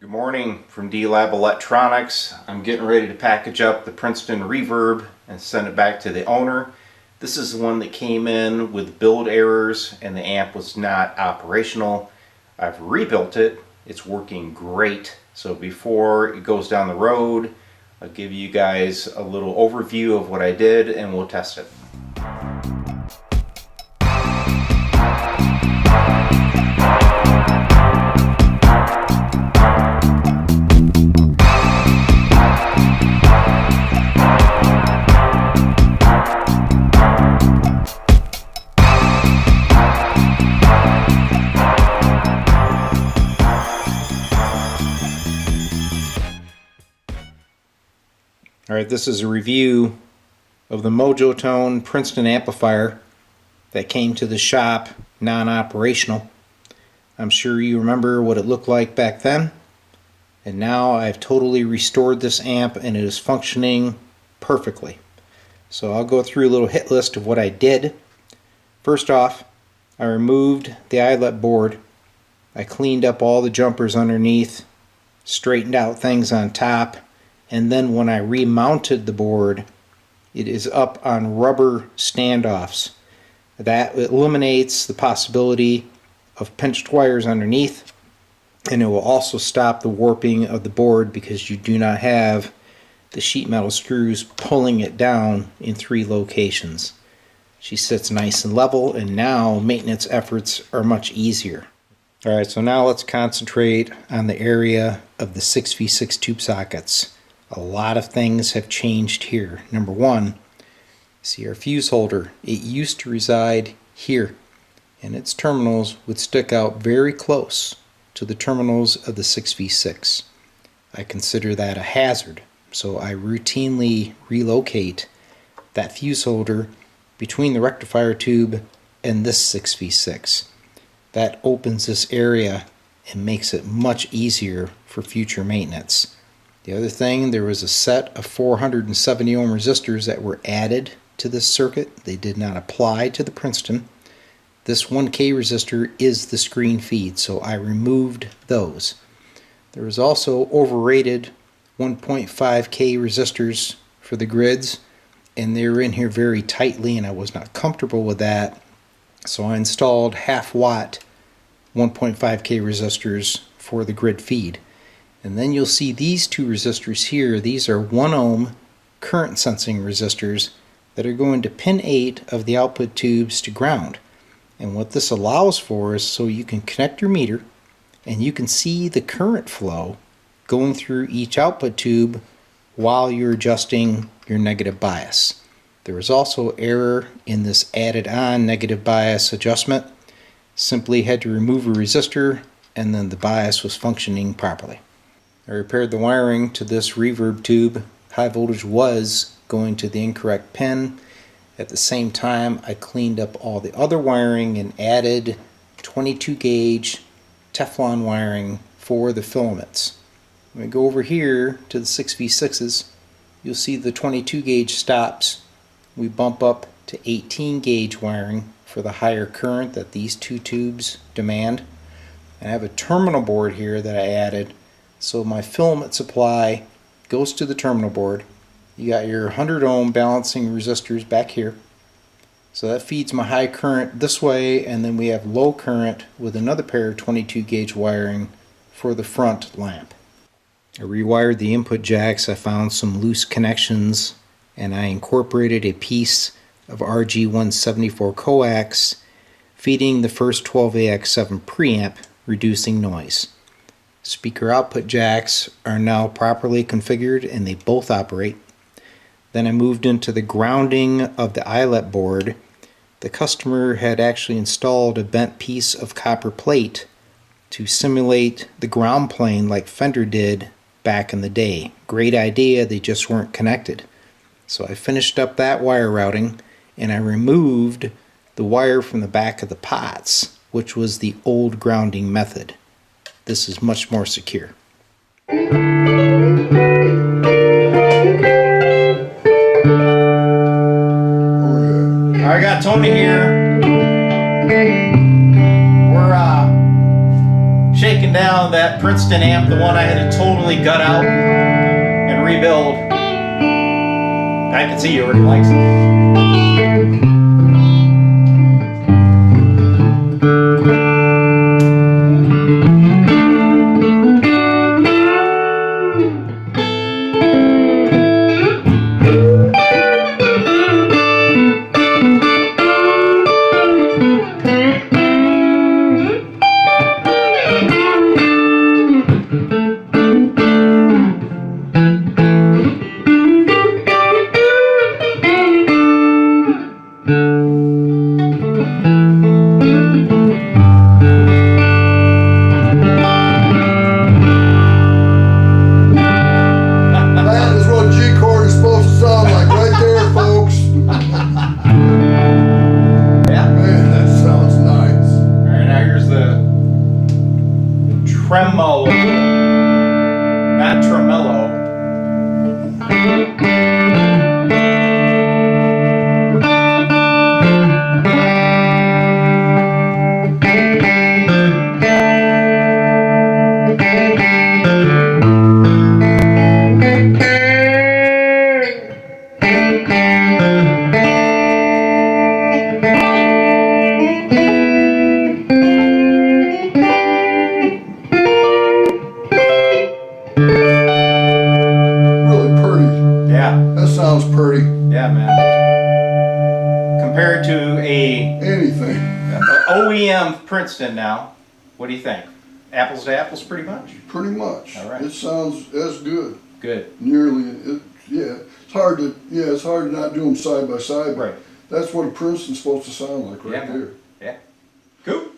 Good morning from D-Lab Electronics. I'm getting ready to package up the Princeton Reverb and send it back to the owner. This is the one that came in with build errors and the amp was not operational. I've rebuilt it. It's working great. So before it goes down the road, I'll give you guys a little overview of what I did and we'll test it. Alright, this is a review of the Mojotone Princeton amplifier that came to the shop non-operational. I'm sure you remember what it looked like back then, and now I've totally restored this amp and it is functioning perfectly. So I'll go through a little hit list of what I did. First off, I removed the eyelet board. I cleaned up all the jumpers underneath, straightened out things on top, and then when I remounted the board, it is up on rubber standoffs. That eliminates the possibility of pinched wires underneath, and it will also stop the warping of the board because you do not have the sheet metal screws pulling it down in 3 locations. She sits nice and level, and now maintenance efforts are much easier. Alright, so now let's concentrate on the area of the 6v6 tube sockets. A lot of things have changed here. Number one, see our fuse holder. It used to reside here, and its terminals would stick out very close to the terminals of the 6v6. I consider that a hazard, so I routinely relocate that fuse holder between the rectifier tube and this 6v6. That opens this area and makes it much easier for future maintenance. The other thing, there was a set of 470 ohm resistors that were added to this circuit. They did not apply to the Princeton. This 1K resistor is the screen feed, so I removed those. There was also overrated 1.5K resistors for the grids, and they were in here very tightly and I was not comfortable with that. So I installed half watt 1.5K resistors for the grid feed. And then you'll see these 2 resistors here. These are 1 ohm current sensing resistors that are going to pin 8 of the output tubes to ground. And what this allows for is so you can connect your meter and you can see the current flow going through each output tube while you're adjusting your negative bias. There is also error in this added on negative bias adjustment. Simply had to remove a resistor and then the bias was functioning properly. I repaired the wiring to this reverb tube. High voltage was going to the incorrect pin. At the same time, I cleaned up all the other wiring and added 22 gauge Teflon wiring for the filaments. When we go over here to the 6v6s, you'll see the 22 gauge stops. We bump up to 18 gauge wiring for the higher current that these 2 tubes demand. And I have a terminal board here that I added. So my filament supply goes to the terminal board. You got your 100 ohm balancing resistors back here. So that feeds my high current this way, and then we have low current with another pair of 22 gauge wiring for the front lamp. I rewired the input jacks. I found some loose connections and I incorporated a piece of RG174 coax feeding the first 12AX7 preamp, reducing noise. Speaker output jacks are now properly configured and they both operate. Then I moved into the grounding of the eyelet board. The customer had actually installed a bent piece of copper plate to simulate the ground plane like Fender did back in the day. Great idea, they just weren't connected. So I finished up that wire routing and I removed the wire from the back of the pots, which was the old grounding method. This is much more secure. I got Tony here. We're shaking down that that Princeton amp, the one I had to totally gut out and rebuild. I can see he already likes it. Tremolo, not tremolo. Sounds pretty. Yeah, man. Compared to anything OEM Princeton now, what do you think? Apples to apples, pretty much. Pretty much. All right. It sounds as good. Good. Nearly. Yeah. It's hard to. Yeah. It's hard to not do them side by side. Right. That's what a Princeton's supposed to sound like right there. Yeah. Cool.